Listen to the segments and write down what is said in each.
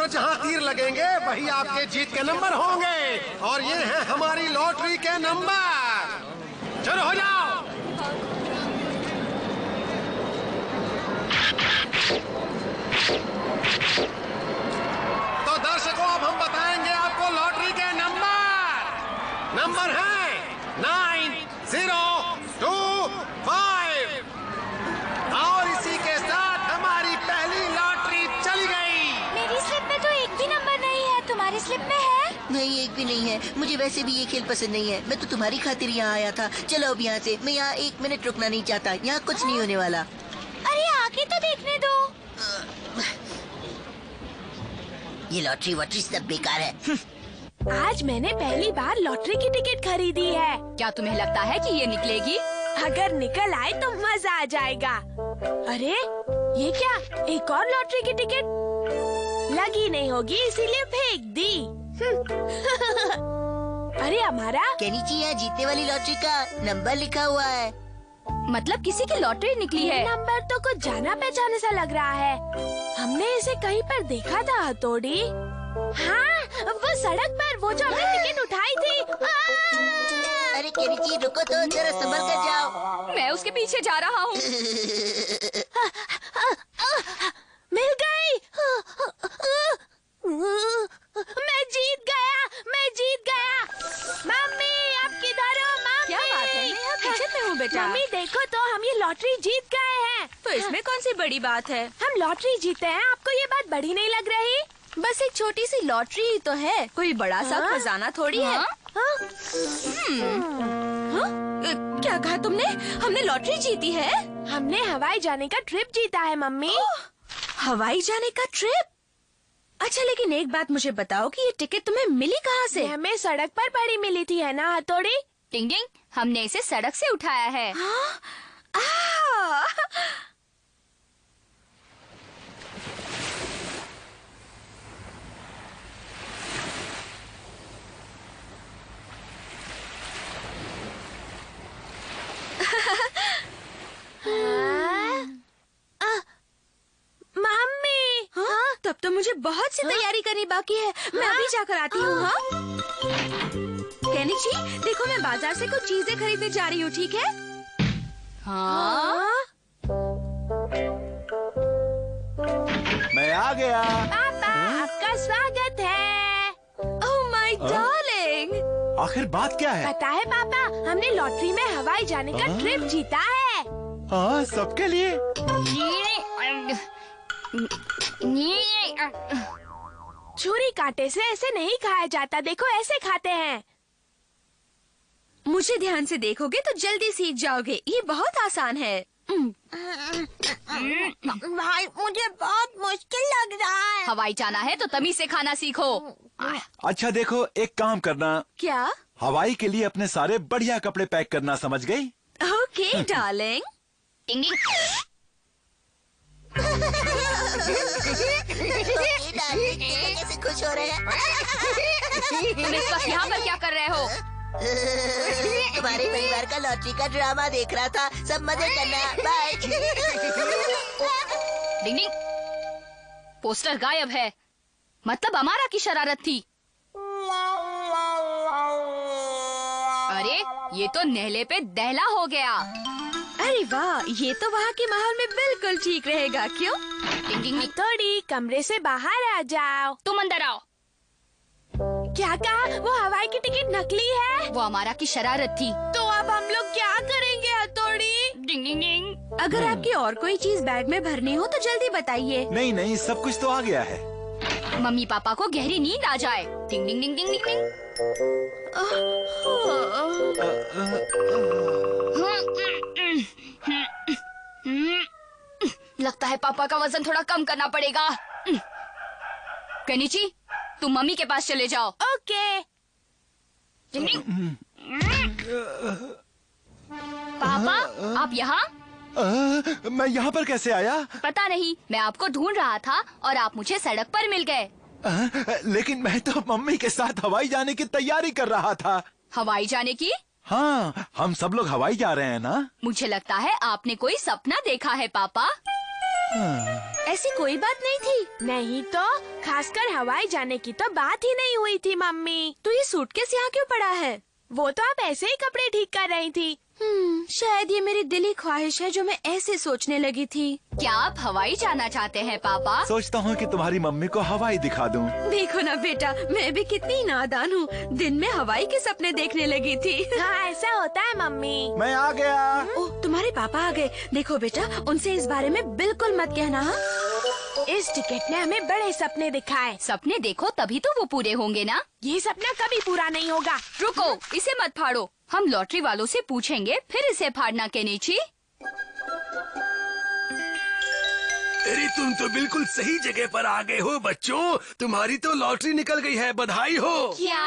और जहाँ तीर लगेंगे वही आपके जीत के नंबर होंगे। और ये हैं हमारी लॉटरी के नंबर। चलो हो जाओ। तो दर्शकों, अब हम बताएंगे आपको लॉटरी के नंबर हैं 9025। और इसी के साथ हमारी पहली लॉटरी चली गई। मेरी स्लिप में तो एक भी नंबर नहीं है, तुम्हारी स्लिप में है? नहीं, एक भी नहीं है। मुझे वैसे भी ये खेल पसंद नहीं है। मैं तो तुम्हारी खातिर यहाँ आया था। चलो अब यहाँ से। मैं यहाँ 1 मिनट रुकना नहीं चाहता। यहाँ कुछ नहीं होने वाला। अरे आगे तो देखने दो। ये लॉटरी वॉटरी सब बेकार है। आज मैंने पहली बार लॉटरी की टिकट खरीदी है। क्या तुम्हें लगता है कि ये निकलेगी? अगर निकल आए तो मजा आ जाएगा। अरे ये क्या, एक और लॉटरी की टिकट? लगी नहीं होगी इसीलिए फेंक दी। अरे हमारा केनिची, यहाँ जीतने वाली लॉटरी का नंबर लिखा हुआ है। मतलब किसी की लॉटरी निकली है। नंबर तो कुछ जाना पहचाने सा लग रहा है। हमने इसे कहीं पर देखा था हथौड़ी। हाँ, वो सड़क पर वो जो हमने टिकट उठाई थी। अरे केनिची रुको तो, जरा संभल कर जाओ। मैं उसके पीछे जा रहा हूँ। मिल गई। मैं जीत गया। मम्मी आप किधर हो? मम्मी, क्या बात है? मैं यहाँ किचन में हूँ बेटा। मम्मी देखो तो, हम ये लॉटरी जीत गए हैं। तो इसमें कौन सी बड़ी बात है? हम लॉटरी जीते हैं, आपको ये बात बड़ी नहीं लग रही? बस एक छोटी सी लॉटरी ही तो है, कोई बड़ा सा खजाना थोड़ी है। क्या कहा तुमने? हमने लॉटरी जीती है? हमने हवाई जाने का ट्रिप जीता है मम्मी। हवाई जाने का ट्रिप? अच्छा, लेकिन एक बात मुझे बताओ कि ये टिकट तुम्हें मिली कहाँ से? हमें सड़क पर पड़ी मिली थी, है ना हथौड़ी? टिंग टिंग, हमने इसे सड़क से उठाया है। मम्मी, हाँ? तब तो मुझे बहुत सी तैयारी करनी बाकी है। मैं अभी जाकर आती हूँ। हाँ केनिची, देखो मैं बाजार से कुछ चीजें खरीदने जा रही हूँ, ठीक है? हाँ? मैं आ गया। पापा आपका स्वागत है। Oh my darling. आखिर बात क्या है? पता है पापा, हमने लॉटरी में हवाई जाने का ट्रिप जीता है। हाँ, सबके लिए। छुरी कांटे से ऐसे नहीं खाया जाता, देखो ऐसे खाते हैं। मुझे ध्यान से देखोगे तो जल्दी सीख जाओगे, ये बहुत आसान है। भाई मुझे बहुत मुश्किल लग रहा है। हवाई जाना है तो तमीज से खाना सीखो। अच्छा देखो, एक काम करना। क्या? हवाई के लिए अपने सारे बढ़िया कपड़े पैक करना, समझ गई? Okay darling. टिंग टिंग। कैसे खुश हो रहे हैं? तुम इस वक्त यहाँ पर क्या कर रहे हो? तुम्हारे परिवार का लॉटरी का ड्रामा देख रहा था। सब मजे करना। बाय। डिंग डिंग। पोस्टर गायब है, मतलब अमारा की शरारत थी। अरे ये तो नेहले पे दहला हो गया। अरे वाह, ये तो वहाँ के माहौल में बिल्कुल ठीक रहेगा, क्यों? डिंग डिंग डिंग। थोड़ी कमरे से बाहर आ जाओ। तुम अंदर आओ। क्या कहा? वो हवाई की टिकट नकली है? वो अमारा की शरारत थी। तो अब हम लोग क्या करेंगे हथौड़ी? डिंग डिंग डिंग। अगर आपकी और कोई चीज बैग में भरनी हो तो जल्दी बताइए। नहीं नहीं, सब कुछ तो आ गया है। मम्मी पापा को गहरी नींद आ जाए। डिंग डिंग डिंग डिंग डिंग डिंग। लगता है पापा का वजन थोड़ा कम करना पड़ेगा। केनिची, तुम मम्मी के पास चले जाओ। ओके। पापा, आप यहाँ? मैं यहाँ पर कैसे आया? पता नहीं, मैं आपको ढूंढ रहा था और आप मुझे सड़क पर मिल गए। लेकिन मैं तो मम्मी के साथ हवाई जाने की तैयारी कर रहा था। हवाई जाने की? हाँ, हम सब लोग हवाई जा रहे हैं ना। मुझे लगता है आपने कोई सपना देखा है पापा। ऐसी कोई बात नहीं थी। नहीं तो, खासकर हवाई जाने की तो बात ही नहीं हुई थी मम्मी। तो ये सूटकेस यहाँ क्यों पड़ा है? वो तो आप ऐसे ही कपड़े ठीक कर रही थी। शायद ये मेरी दिली ख्वाहिश है जो मैं ऐसे सोचने लगी थी। क्या आप हवाई जाना चाहते हैं पापा? सोचता हूँ कि तुम्हारी मम्मी को हवाई दिखा दूँ। देखो ना बेटा, मैं भी कितनी नादान हूँ। दिन में हवाई के सपने देखने लगी थी। हाँ, ऐसा होता है मम्मी। मैं आ गया। ओह, तुम्हारे पापा आ गए। देखो बेटा, उनसे इस बारे में बिल्कुल मत कहना। हाँ? इस टिकट ने हमें बड़े सपने दिखाए। सपने देखो तभी तो वो पूरे होंगे ना। ये सपना कभी पूरा नहीं होगा। रुको, इसे मत फाड़ो। हम लॉटरी वालों से पूछेंगे, फिर इसे फाड़ना केनिची। अरे तुम तो बिल्कुल सही जगह पर आ गए हो बच्चों। तुम्हारी तो लॉटरी निकल गई है, बधाई हो। क्या?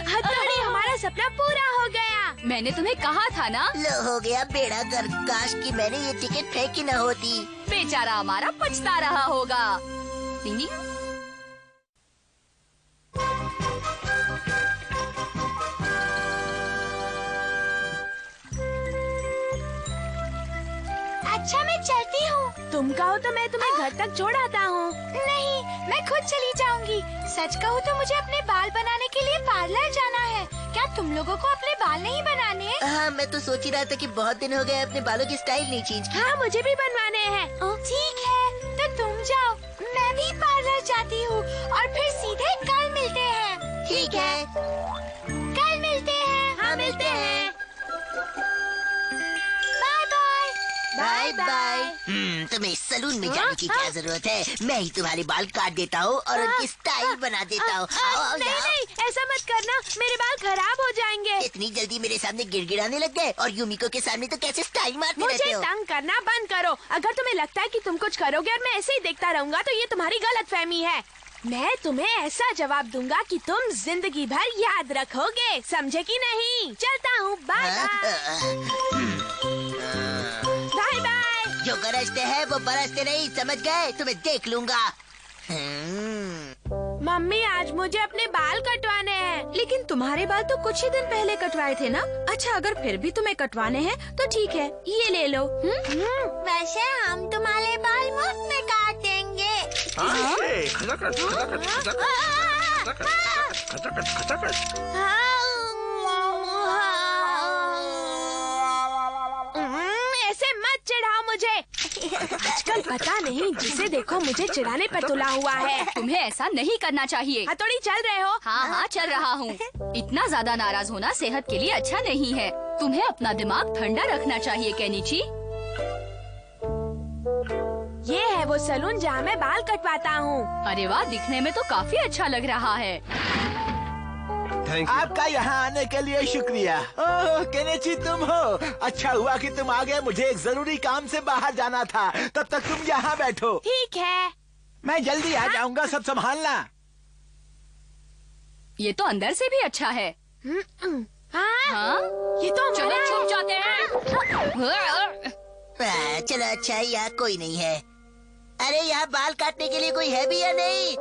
हथौड़ी, हमारा सपना पूरा हो गया। मैंने तुम्हें कहा था ना। लो हो गया बेड़ा गर्क। काश कि मैंने ये टिकट फेंकी न होती। बेचारा हमारा पछता रहा होगा। टिंगी। अच्छा मैं चलती हूँ। तुम कहो तो मैं तुम्हें घर तक छोड़ आता हूँ। नहीं, मैं खुद चली जाऊंगी। सच कहूँ तो मुझे अपने बाल बनाने के लिए पार्लर जाना है। क्या तुम लोगों को अपने बाल नहीं बनाने? हाँ, मैं तो सोच ही रहा था कि बहुत दिन हो गए अपने बालों की स्टाइल नहीं चेंज की। हाँ, मुझे भी बनवाने हैं। ठीक है, तो तुम जाओ, मैं भी पार्लर जाती हूँ और फिर सीधे कल मिलते हैं। ठीक है, कल मिलते हैं। हाँ, मिलते हैं। Bye bye. Bye bye. तुम्हें सलून में जाने की क्या जरूरत है? मैं ही तुम्हारे बाल काट देता हूँ और उनकी स्टाइल बना देता हूँ। आओ नहीं यहाँ। नहीं, ऐसा मत करना, मेरे बाल खराब हो जाएंगे। इतनी जल्दी मेरे सामने गिड़गिड़ाने लग गए और यूमिको के सामने तो कैसे स्टाइल मारते रहते मुझे हो? तंग करना बंद करो। अगर तुम्हें लगता है कि तुम कुछ करोगे और मैं ऐसे ही देखता रहूंगा तो ये तुम्हारी गलतफहमी है। मैं तुम्हें ऐसा जवाब दूंगा कि तुम जिंदगी भर याद रखोगे, समझे कि नहीं? चलता हूँ, बाय बाय बाय। जो गरजते हैं वो बरसते नहीं, समझ गए? तुम्हें देख लूंगा। मम्मी, आज मुझे अपने बाल कटवाने हैं। लेकिन तुम्हारे बाल तो कुछ ही दिन पहले कटवाए थे ना। अच्छा, अगर फिर भी तुम्हें कटवाने हैं तो ठीक है, ये ले लो। वैसे हम तुम्हारे बाल मुफ्त में काट देंगे। ऐसे मत चिढ़ाओ मुझे। आजकल पता नहीं जिसे देखो मुझे चिढ़ाने पर तुला हुआ है। तुम्हें ऐसा नहीं करना चाहिए। हथौड़ी, चल रहे हो? हाँ हाँ, चल रहा हूँ। इतना ज्यादा नाराज होना सेहत के लिए अच्छा नहीं है। तुम्हें अपना दिमाग ठंडा रखना चाहिए केनिची। ये है वो सलून जहाँ मैं बाल कटवाता हूँ। अरे वाह, दिखने में तो काफी अच्छा लग रहा है। आपका यहाँ आने के लिए शुक्रिया। ओह केनिची, तुम हो? अच्छा हुआ कि तुम आ गए। मुझे एक जरूरी काम से बाहर जाना था। तब तक तुम यहाँ बैठो। ठीक है। मैं जल्दी आ जाऊंगा, सब संभालना। ये तो अंदर से भी अच्छा है। हाँ? ये तो चलो हमारा छुप जाते हैं। चलो अच्छा, यहाँ कोई नहीं है। अरे यहाँ बाल काटने के लिए कोई है भी या नहीं?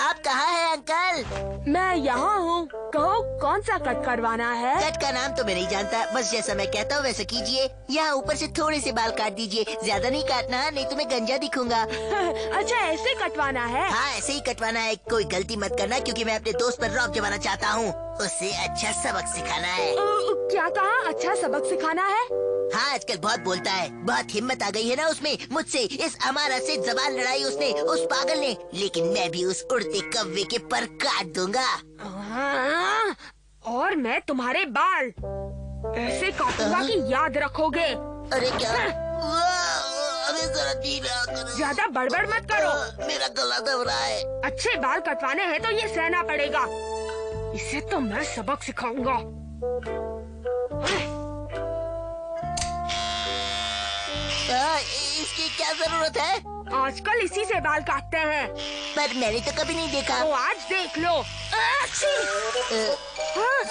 आप कहाँ हैं अंकल? मैं यहाँ हूँ। कहो, कौन सा कट करवाना है? कट का नाम तो मैं नहीं जानता, बस जैसा मैं कहता हूँ वैसा कीजिए। यहाँ ऊपर से थोड़े से बाल काट दीजिए, ज्यादा नहीं काटना, नहीं तो मैं गंजा दिखूंगा। अच्छा, ऐसे कटवाना है? हाँ, ऐसे ही कटवाना है। कोई गलती मत करना, क्योंकि मैं अपने दोस्त पर रौब जमाना चाहता हूँ। उसे अच्छा सबक सिखाना है। क्या कहा? अच्छा सबक सिखाना है? हाँ, आजकल बहुत बोलता है। बहुत हिम्मत आ गई है ना उसमें। मुझसे इस अमारा से जबान लड़ाई उसने, उस पागल ने। लेकिन मैं भी उस उड़ते कौवे के पर काट दूंगा। और मैं तुम्हारे बाल ऐसे काटूंगा कि याद रखोगे। अरे क्या? अरे जरा धीरे करो। ज्यादा बड़बड़ मत करो। मेरा गला दब रहा है। अच्छे बाल कटवाने हैं तो ये सहना पड़ेगा। इसे तो मैं सबक सिखाऊंगा। इसकी क्या जरूरत है? आजकल इसी से बाल काटते हैं। पर मैंने तो कभी नहीं देखा। तो आज देख लो।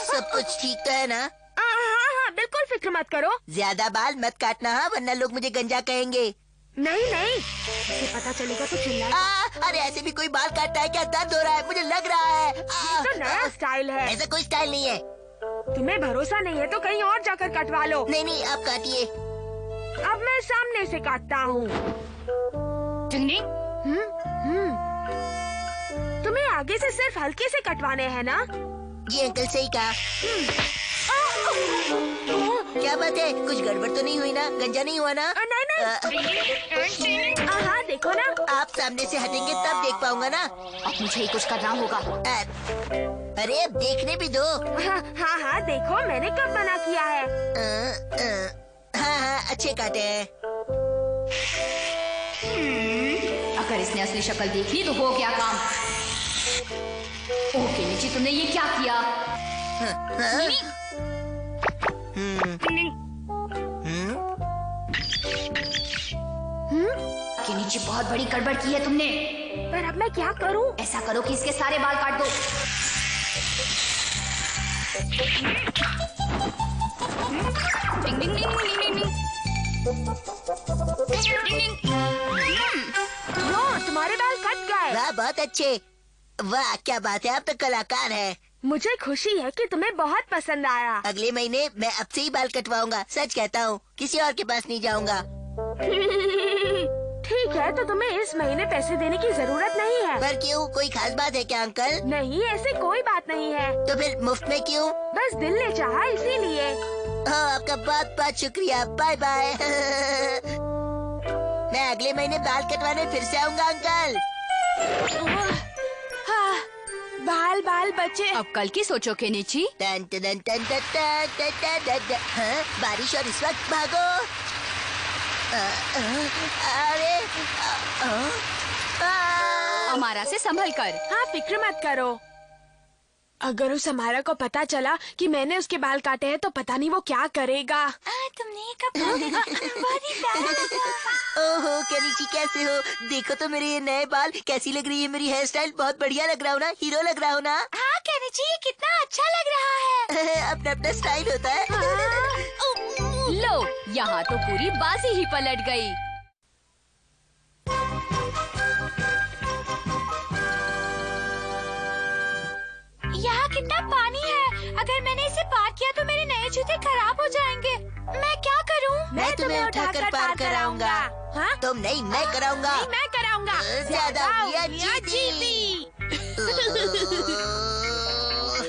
सब कुछ ठीक तो है ना? हाँ, बिल्कुल फिक्र मत करो। ज्यादा बाल मत काटना, हाँ, वरना लोग मुझे गंजा कहेंगे। नहीं नहीं, इसे पता चलेगा तो चिल्लाएगा। अरे ऐसे भी कोई बाल काटता है क्या? दर्द हो रहा है, मुझे लग रहा है। ये तो नया स्टाइल है। ऐसा कोई स्टाइल नहीं है। तुम्हें भरोसा नहीं है तो कहीं और जाकर कटवा लो। नहीं नहीं, आप काटिए। अब मैं सामने से काटता हूँ। तुम्हें आगे से सिर्फ हल्के से कटवाने हैं ना? ये अंकल सही कहा। क्या बात है, कुछ गड़बड़ तो नहीं हुई ना? गंजा नहीं हुआ ना? नहीं। हाँ देखो ना। आप सामने से हटेंगे तब देख पाऊंगा ना। अब मुझे ही कुछ करना होगा। अरे अब देखने भी दो। हाँ देखो मैंने कब मना किया है। हाँ अच्छे काटे हैं। अगर इसने असली शक्ल देख ली तो हो गया काम। ओके नीचे, तुमने ये क्या किया? कि नीचे बहुत बड़ी गड़बड़ की है तुमने। पर अब मैं क्या करूं? ऐसा करो कि इसके सारे बाल काट दो। डिंग डिंग डिंग डिंग डिंग डिंग। तुम्हारे बाल कट गए। वाह बहुत अच्छे। वाह क्या बात है, आप तो कलाकार है। मुझे खुशी है कि तुम्हें बहुत पसंद आया। अगले महीने मैं अब से ही बाल कटवाऊंगा, सच कहता हूँ, किसी और के पास नहीं जाऊंगा। ठीक है, तो तुम्हें इस महीने पैसे देने की जरूरत नहीं है। पर क्यों, कोई खास बात है क्या अंकल? नहीं, ऐसे कोई बात नहीं है। तो फिर मुफ्त में क्यों? बस दिल ने चाहा इसीलिए। हाँ आपका बहुत बहुत शुक्रिया, बाय बाय। मैं अगले महीने बाल कटवाने फिर से आऊंगा अंकल। हाँ, बाल बचे। अब कल की सोचो केनिची। टन टन टन टन टन टन टन टन टन। हाँ, बारिश और इस वक्त भागो। अरे हमारा से संभल कर। हाँ फिक्र मत करो। अगर उस हमारा को पता चला कि मैंने उसके बाल काटे हैं तो पता नहीं वो क्या करेगा। तुमने ये कपड़े देखा? बहुत ही प्यारा लगा। ओहो केनिची कैसे हो? देखो तो मेरे ये नए बाल, कैसी लग रही है मेरी हेयर स्टाइल? बहुत बढ़िया लग रहा हूँ ना, हीरो लग रहा हूँ ना? हाँ केनिची, ये कितना अच्छा लग रहा है। अपना अपना स्टाइल होता है। लो, यहाँ तो पूरी बाजी ही पलट गई। यहाँ कितना पानी है। अगर मैंने इसे पार किया तो मेरे नए जूते खराब हो जाएंगे। मैं क्या करूँ? मैं तुम्हें उठाकर पार कराऊंगा। हाँ? तुम नहीं, मैं कराऊंगा। नहीं, मैं कराऊंगा। ज्यादा हुआ जीती।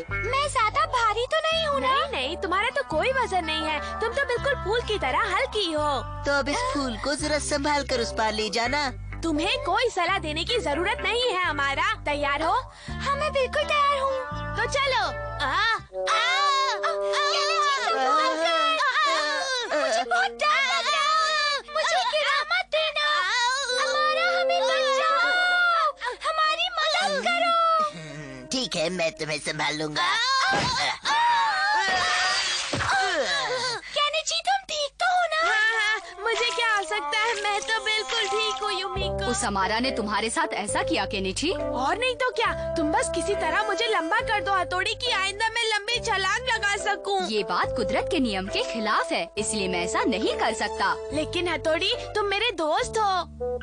मैं ज्यादा भारी तो नहीं हूँ ना? नहीं, तुम्हारा तो कोई वजन नहीं है। तुम तो बिल्कुल फूल की तरह हल्की हो। तो अब इस फूल को जरा संभाल कर उस पार ले जाना। तुम्हें कोई सलाह देने की जरूरत नहीं है हमारा। तैयार हो? हाँ मैं बिल्कुल तैयार हूँ। तो चलो। मुझे बहुत डर लग रहा है। मुझे गिरा मत देना। हमारा हमें बचाओ। हमारी मदद करो। ठीक है, मैं तुम्हें संभाल लूंगा। केनिची तुम ठीक तो हो ना? हाँ, मुझे क्या हो सकता है, मैं तो बिल्कुल ठीक हूँ युमिको। उस हमारा ने तुम्हारे साथ ऐसा किया केनिची? और नहीं तो क्या, तुम बस किसी तरह मुझे लंबा कर दो हथौड़ी की, आइंदा मैं लंबी छलांग लगा सकूं। ये बात कुदरत के नियम के खिलाफ है, इसलिए मैं ऐसा नहीं कर सकता। लेकिन हथौड़ी तुम मेरे दोस्त हो।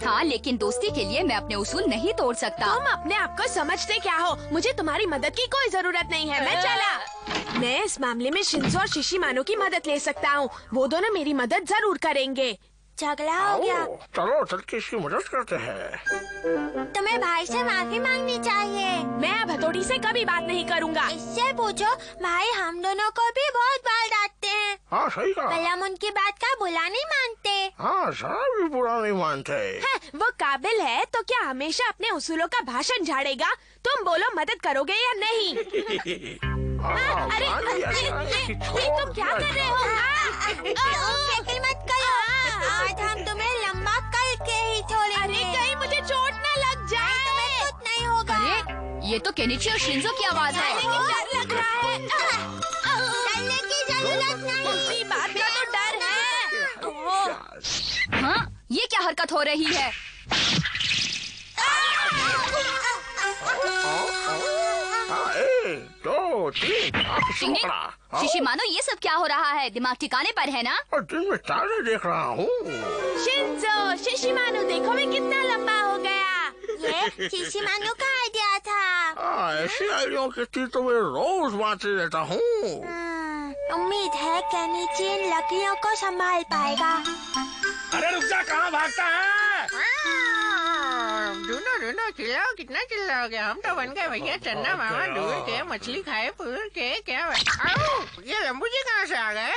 हाँ, लेकिन दोस्ती के लिए मैं अपने उसूल नहीं तोड़ सकता। तुम अपने आप को समझते क्या हो? मुझे तुम्हारी मदद की कोई जरूरत नहीं है, मैं चला। मैं इस मामले में शिंजो और शिशिमानो की मदद ले सकता हूँ। वो दोनों मेरी मदद जरूर करेंगे। झगड़ा हो गया। चलो चल के इसकी मदद करते हैं। तुम्हें भाई से माफी मांगनी चाहिए। मैं अब हथौड़ी से कभी बात नहीं करूँगा। इससे पूछो, भाई हम दोनों को भी बहुत बार डांटते हैं। हाँ सही कहा। पर हम उनकी बात का बुरा नहीं मानते। हाँ जरा भी बुरा नहीं मानते। है, वो काबिल है तो क्या हमेशा अपने उसूलों का भाषण झाड़ेगा? तुम बोलो, मदद करोगे या नहीं? अरे तुम क्या कर रहे हो? शक्ल मत करो। आज हम तुम्हें लंबा करके ही छोड़ेंगे। अरे कहीं मुझे चोट न लग जाए। तुम्हें कुछ नहीं होगा। अरे ये तो केनिची और शिंजो की आवाज है। लेकिन डर लग रहा है। डरने की जरूरत नहीं। उसी बात का तो डर है। हाँ, ये क्या हरकत हो रही है? एक दो तीन शिशिमानो, ये सब क्या हो रहा है? दिमाग ठिकाने पर है ना? और दिन में तारे देख रहा हूँ। शिंजो, शिशिमानो, देखो मैं कितना लंबा हो गया। ये शिशिमानो का आइडिया था। ऐसी आइडिया की तो मैं रोज बांटते रहता हूँ। उम्मीद है केनिची इन लकड़ियों को संभाल पाएगा। अरे रुक जा, कहाँ भागता है? ढूंढो ढूंढो, चिल्लाओ, कितना चिल्लाओगे? हम तो बन गए भैया चन्ना मामा, दूर के मछली खाए पूर के क्या। ये लंबू जी कहाँ से आ गए?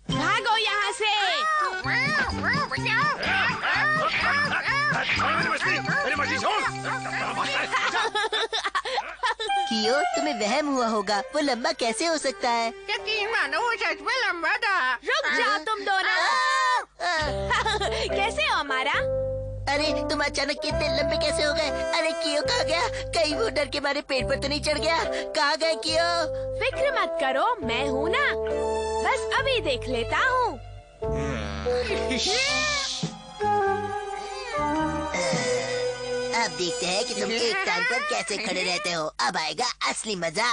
भागो यहाँ से। मेरी मछली छोड़। कियो, तुम्हें वहम हुआ होगा, वो लंबा कैसे हो सकता है? यकीन मानो वो सच में लंबा था। रुक जाओ तुम दोनों। कैसे हो हमारा? अरे तुम अचानक कितने लंबे कैसे हो गए? अरे कियो कहाँ गया? कहीं वो डर के मारे पेड़ पर तो नहीं चढ़ गया? कहाँ गए कियो? फिक्र मत करो, मैं हूँ ना, बस अभी देख लेता हूँ। अब देखते हैं कि तुम एक टांग पर कैसे खड़े रहते हो। अब आएगा असली मजा।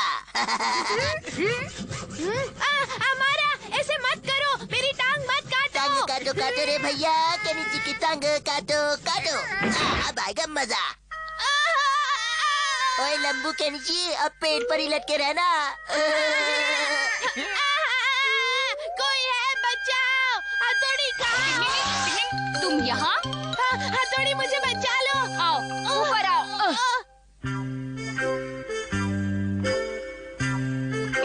हमारा ऐसे मत करो, मेरी टांग मत टांग काटो। काटो काटो रे भैया, केनिची की टांग काटो काटो। अब आएगा मजा। ओए लंबू केनिची, अब पेड़ पर ही लटके रहना। कोई है, बचाओ। हथौड़ी कहाँ? तुम यहाँ? हथौड़ी मुझे बचा लो। आओ, ऊपर आओ।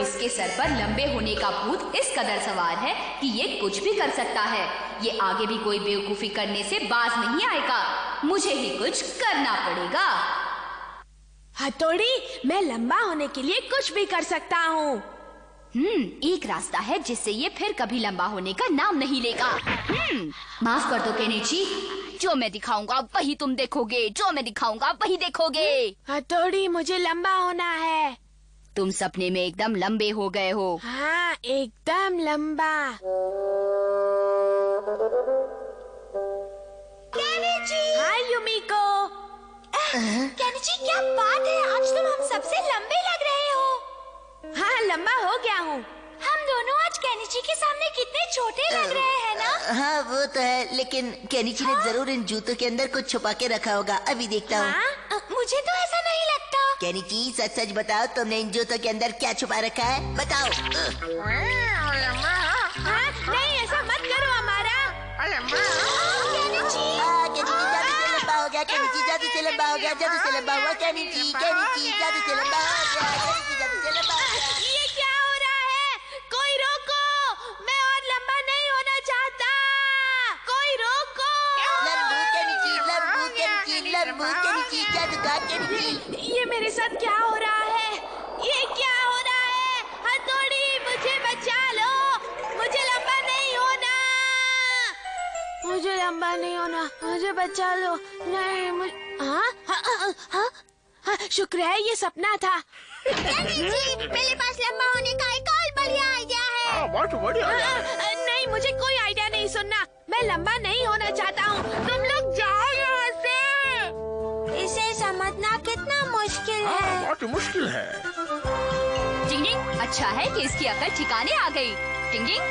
इसके सर पर लंबे होने का भूत इस कदर सवार है कि ये कुछ भी कर सकता है। ये आगे भी कोई बेवकूफी करने से बाज नहीं आएगा। मुझे ही कुछ करना पड़ेगा। हथौड़ी, मैं लंबा होने के लिए कुछ भी कर सकता हूँ। एक रास्ता है जिससे ये फिर कभी लंबा होने का नाम नहीं लेगा। माफ कर दो केनिची, जो मैं दिखाऊंगा वही तुम देखोगे, जो मैं दिखाऊंगा वही देखोगे। हथौड़ी, मुझे लंबा होना है। तुम सपने में एकदम लंबे हो गए हो। हाँ, एकदम लंबा। हाय युमिको। केनिची, क्या बात है? आज तुम हम सबसे लंबे लग रहे हो। हाँ, लंबा हो गया हूँ। हम दोनों आज केनिची के सामने कितने छोटे लग रहे हैं ना? हाँ वो तो है, लेकिन केनिची ने जरूर इन जूतों के अंदर कुछ छुपा के रखा होगा। अभी देखता हूँ। हाँ? मुझे तो ऐसा नहीं लगता। केनिची, सच सच बताओ, तुमने इन जूतों के अंदर क्या छुपा रखा है? बताओ। हाँ? नहीं, ऐसा मत करो हमारा। केनिची, केनिची जादू से लंबा हो गया। केनिची जादू से लंबा हो गया। जादू से लंबा हुआ। केनिची केनिची जादू से लंबा हो गया। केनिची जादू से लंबा हो गया। ये क्या हो रहा है? कोई रोको, मैं और लंबा नहीं होना चाहता। कोई रोको। लंबू केनिची, लंबू केनिची, लंबू केनिची, जादूगर केनिची। ये मेरे साथ क्या हो रहा है? ये क्या हो रहा है? हथौड़ी, मुझे बचा लो। मुझे लंबा नहीं होना। मुझे लंबा नहीं होना। मुझे बचा लो। नहीं, मुझे हाँ हाँ हाँ हाँ हाँ, शुक्र है ये सपना था। मेरे पास लंबा होने का एक और बढ़िया आइडिया है। बहुत बढ़िया। नहीं, मुझे कोई आइडिया नहीं सुनना। मैं लंबा नहीं होना चाहता हूँ। तुम लोग जाओ यहाँ से। इसे समझना कितना मुश्किल है। बहुत मुश्किल है। टिंग टिंग, अच्छा है कि इसकी अकल ठिकाने आ गई। टिंग टिंग,